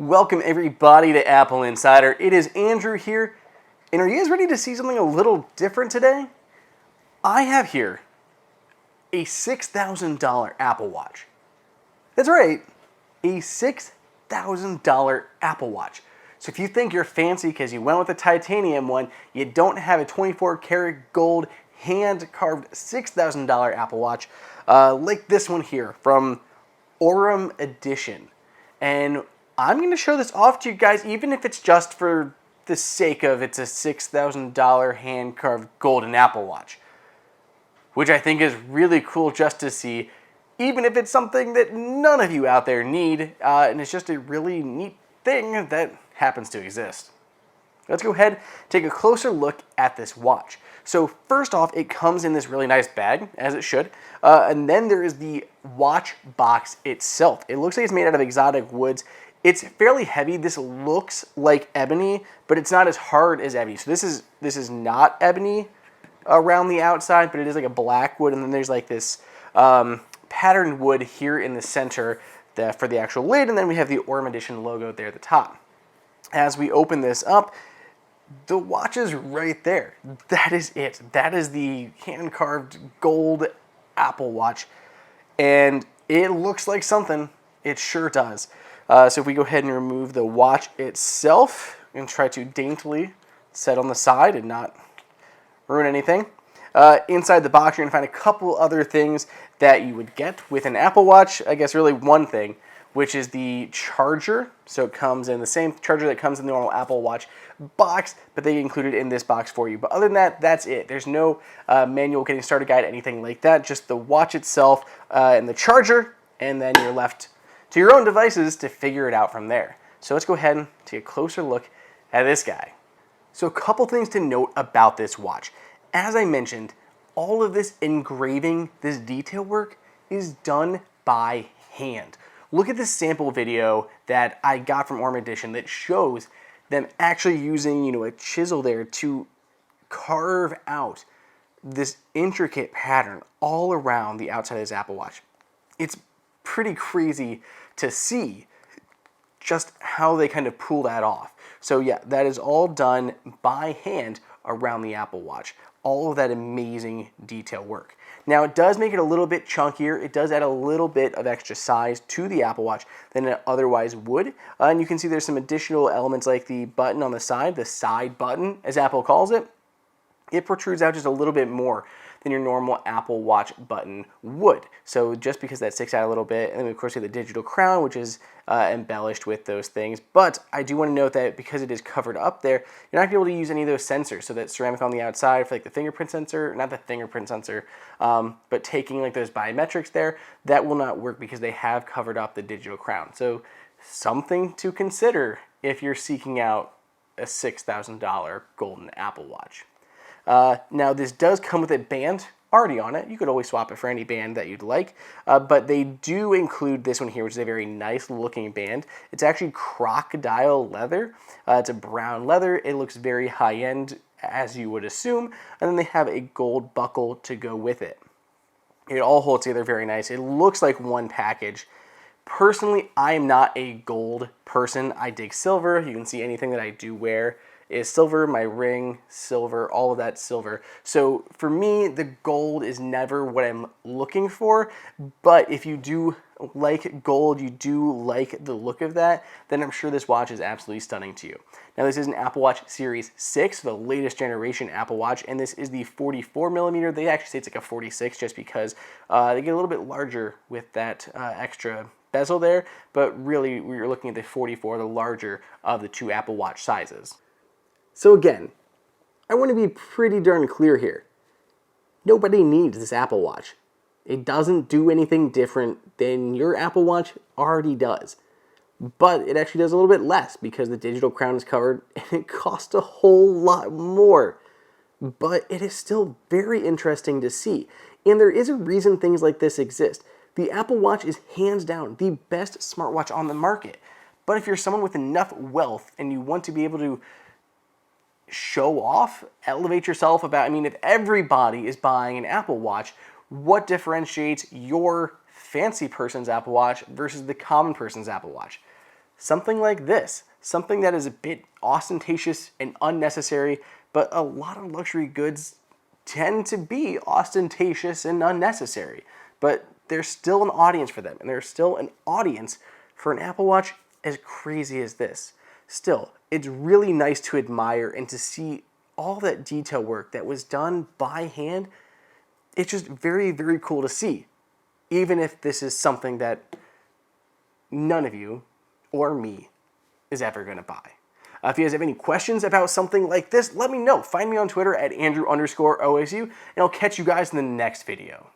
Welcome everybody to Apple Insider. It is Andrew here, and are you guys ready to see something a little different today? I have here a $6,000 Apple Watch. That's right, a $6,000 Apple Watch. So if you think you're fancy because you went with a titanium one, you don't have a 24-karat gold hand-carved $6,000 Apple Watch like this one here from Aurum-Edition. And I'm going to show this off to you guys, even if it's just for the sake of it's a $6,000 hand-carved golden Apple Watch, which I think is really cool just to see, even if it's something that none of you out there need, and it's just a really neat thing that happens to exist. Let's go ahead and take a closer look at this watch. So first off, it comes in this really nice bag, as it should, and then there is the watch box itself. It looks like it's made out of exotic woods. It's fairly heavy. This looks like ebony, but it's not as hard as ebony. So this is not ebony around the outside, but it is like a black wood, and then there's like this patterned wood here in the center for the actual lid, and then we have the Aurum-Edition logo there at the top. As we open this up, the watch is right there. That is it. That is the hand-carved gold Apple Watch, and it looks like something. It sure does. So if we go ahead and remove the watch itself and try to daintily set on the side and not ruin anything, inside the box you're going to find a couple other things that you would get with an Apple Watch. I guess really one thing, which is the charger. So it comes in the same charger that comes in the normal Apple Watch box, but they included in this box for you. But other than that, that's it. There's no manual getting started guide, anything like that. Just the watch itself and the charger, and then you're left to your own devices to figure it out from there. So let's go ahead and take a closer look at this guy. So a couple things to note about this watch. As I mentioned, all of this engraving, this detail work is done by hand. Look at this sample video that I got from Aurum-Edition that shows them actually using, a chisel there to carve out this intricate pattern all around the outside of this Apple Watch. It's pretty crazy to see just how they kind of pull that off. So yeah, that is all done by hand around the Apple Watch. All of that amazing detail work. Now it does make it a little bit chunkier. It does add a little bit of extra size to the Apple Watch than it otherwise would. And you can see there's some additional elements like the button on the side button, as Apple calls it. It protrudes out just a little bit more than your normal Apple Watch button would. So just because that sticks out a little bit, and then of course we have the digital crown, which is embellished with those things. But I do want to note that because it is covered up there, you're not going to be able to use any of those sensors. So that ceramic on the outside for like the fingerprint sensor, not the fingerprint sensor, but taking like those biometrics there, that will not work because they have covered up the digital crown. So something to consider if you're seeking out a $6,000 golden Apple Watch. Now this does come with a band already on it. You could always swap it for any band that you'd like, but they do include this one here, which is a very nice looking band. It's actually crocodile leather. It's a brown leather. It looks very high end, as you would assume, and then they have a gold buckle to go with it. It all holds together very nice. It looks like one package. Personally, I am not a gold person. I dig silver. You can see anything that I do wear is silver, my ring, silver, all of that silver. So for me, the gold is never what I'm looking for, but if you do like gold, you do like the look of that, then I'm sure this watch is absolutely stunning to you. Now this is an Apple Watch Series 6, the latest generation Apple Watch, and this is the 44 millimeter. They actually say it's like a 46 just because they get a little bit larger with that extra bezel there, but really we're looking at the 44, the larger of the two Apple Watch sizes. So again, I want to be pretty darn clear here. Nobody needs this Apple Watch. It doesn't do anything different than your Apple Watch already does. But it actually does a little bit less because the digital crown is covered and it costs a whole lot more. But it is still very interesting to see. And there is a reason things like this exist. The Apple Watch is hands down the best smartwatch on the market. But if you're someone with enough wealth and you want to be able to show off, elevate yourself if everybody is buying an Apple Watch, what differentiates your fancy person's Apple Watch versus the common person's Apple Watch? something like this, something that is a bit ostentatious and unnecessary, but a lot of luxury goods tend to be ostentatious and unnecessary. But there's still an audience for them, and there's still an audience for an Apple Watch as crazy as this. Still, it's really nice to admire and to see all that detail work that was done by hand. It's just very, very cool to see, even if this is something that none of you or me is ever going to buy. If you guys have any questions about something like this, let me know. Find me on Twitter at Andrew_OSU, and I'll catch you guys in the next video.